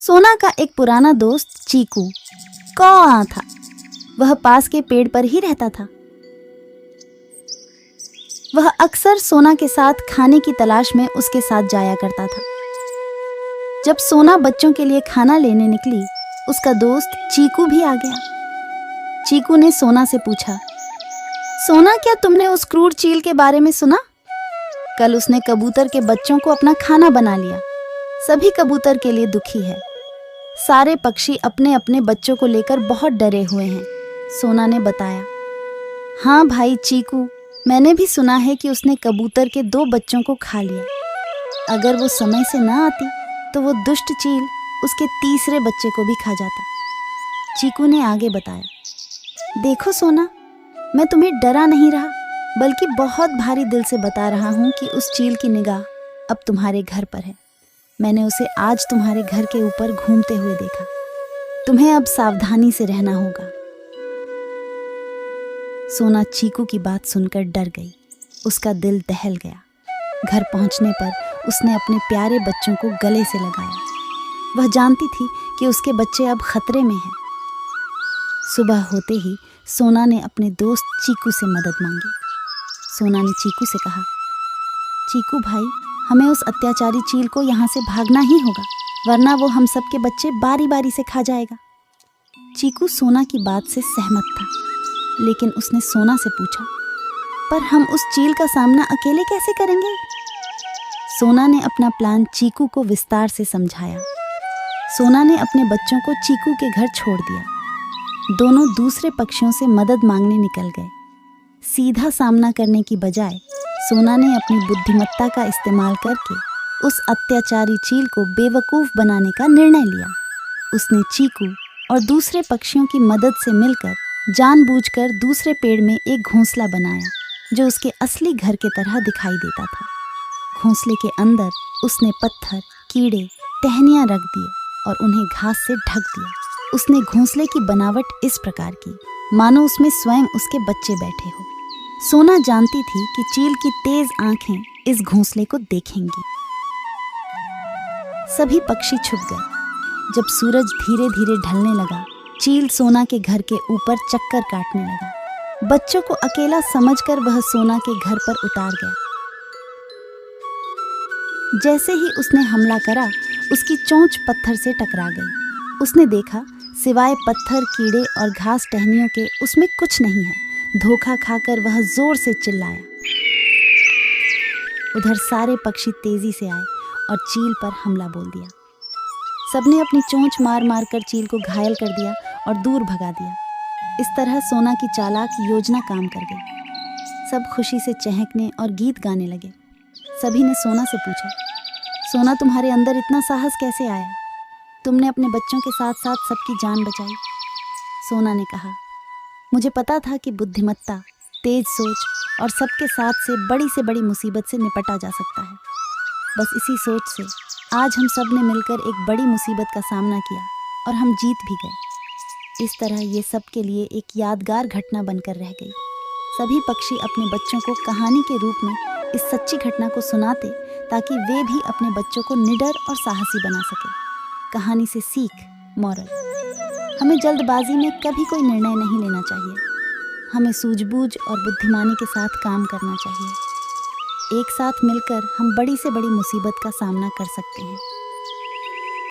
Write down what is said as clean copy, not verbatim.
सोना का एक पुराना दोस्त चीकू कौआ था। वह पास के पेड़ पर ही रहता था। वह अक्सर सोना के साथ खाने की तलाश में उसके साथ जाया करता था। जब सोना बच्चों के लिए खाना लेने निकली, उसका दोस्त चीकू भी आ गया। चीकू ने सोना से पूछा, सोना, क्या तुमने उस क्रूर चील के बारे में सुना? कल उसने कबूतर के बच्चों को अपना खाना बना लिया। सभी कबूतर के लिए दुखी है। सारे पक्षी अपने अपने बच्चों को लेकर बहुत डरे हुए हैं। सोना ने बताया, हाँ भाई चीकू, मैंने भी सुना है कि उसने कबूतर के 2 बच्चों को खा लिया। अगर वो समय से ना आती तो वो दुष्ट चील उसके तीसरे बच्चे को भी खा जाता। चीकू ने आगे बताया, देखो सोना, मैं तुम्हें डरा नहीं रहा, बल्कि बहुत भारी दिल से बता रहा हूँ कि उस चील की निगाह अब तुम्हारे घर पर है। मैंने उसे आज तुम्हारे घर के ऊपर घूमते हुए देखा। तुम्हें अब सावधानी से रहना होगा। सोना चीकू की बात सुनकर डर गई। उसका दिल दहल गया। घर पहुंचने पर उसने अपने प्यारे बच्चों को गले से लगाया। वह जानती थी कि उसके बच्चे अब खतरे में हैं। सुबह होते ही सोना ने अपने दोस्त चीकू से मदद मांगी। सोना ने चीकू से कहा, चीकू भाई, हमें उस अत्याचारी चील को यहाँ से भागना ही होगा, वरना वो हम सब के बच्चे बारी बारी से खा जाएगा। चीकू सोना की बात से सहमत था, लेकिन उसने सोना से पूछा, पर हम उस चील का सामना अकेले कैसे करेंगे? सोना ने अपना प्लान चीकू को विस्तार से समझाया। सोना ने अपने बच्चों को चीकू के घर छोड़ दिया। दोनों दूसरे पक्षियों से मदद मांगने निकल गए। सीधा सामना करने की बजाय सोना ने अपनी बुद्धिमत्ता का इस्तेमाल करके उस अत्याचारी चील को बेवकूफ़ बनाने का निर्णय लिया। उसने चीकू और दूसरे पक्षियों की मदद से मिलकर जानबूझकर दूसरे पेड़ में एक घोंसला बनाया, जो उसके असली घर के तरह दिखाई देता था। घोंसले के अंदर उसने पत्थर, कीड़े, टहनियाँ रख दिए और उन्हें घास से ढक दिया। उसने घोंसले की बनावट इस प्रकार की, मानो उसमें स्वयं उसके बच्चे बैठे हो। सोना जानती थी कि चील की तेज आंखें इस घोंसले को देखेंगी। सभी पक्षी छुप गए। जब सूरज धीरे धीरे ढलने लगा, चील सोना के घर के ऊपर चक्कर काटने लगा। बच्चों को अकेला समझकर वह सोना के घर पर उतार गया। जैसे ही उसने हमला करा, उसकी चोंच पत्थर से टकरा गई। उसने देखा, सिवाय पत्थर, कीड़े और घास टहनियों के उसमें कुछ नहीं है। धोखा खाकर वह जोर से चिल्लाया। उधर सारे पक्षी तेजी से आए और चील पर हमला बोल दिया। सबने अपनी चोंच मार मार कर चील को घायल कर दिया और दूर भगा दिया। इस तरह सोना की चालाक योजना काम कर गई। सब खुशी से चहकने और गीत गाने लगे। सभी ने सोना से पूछा, सोना, तुम्हारे अंदर इतना साहस कैसे आया? तुमने अपने बच्चों के साथ साथ सबकी जान बचाई। सोना ने कहा, मुझे पता था कि बुद्धिमत्ता, तेज सोच और सबके साथ से बड़ी मुसीबत से निपटा जा सकता है। बस इसी सोच से आज हम सब ने मिलकर एक बड़ी मुसीबत का सामना किया और हम जीत भी गए। इस तरह ये सब के लिए एक यादगार घटना बनकर रह गई। सभी पक्षी अपने बच्चों को कहानी के रूप में इस सच्ची घटना को सुनाते, ताकि वे भी अपने बच्चों को निडर और साहसी बना सके। कहानी से सीख, मॉरल, हमें जल्दबाजी में कभी कोई निर्णय नहीं लेना चाहिए। हमें सूझबूझ और बुद्धिमानी के साथ काम करना चाहिए। एक साथ मिलकर हम बड़ी से बड़ी मुसीबत का सामना कर सकते हैं।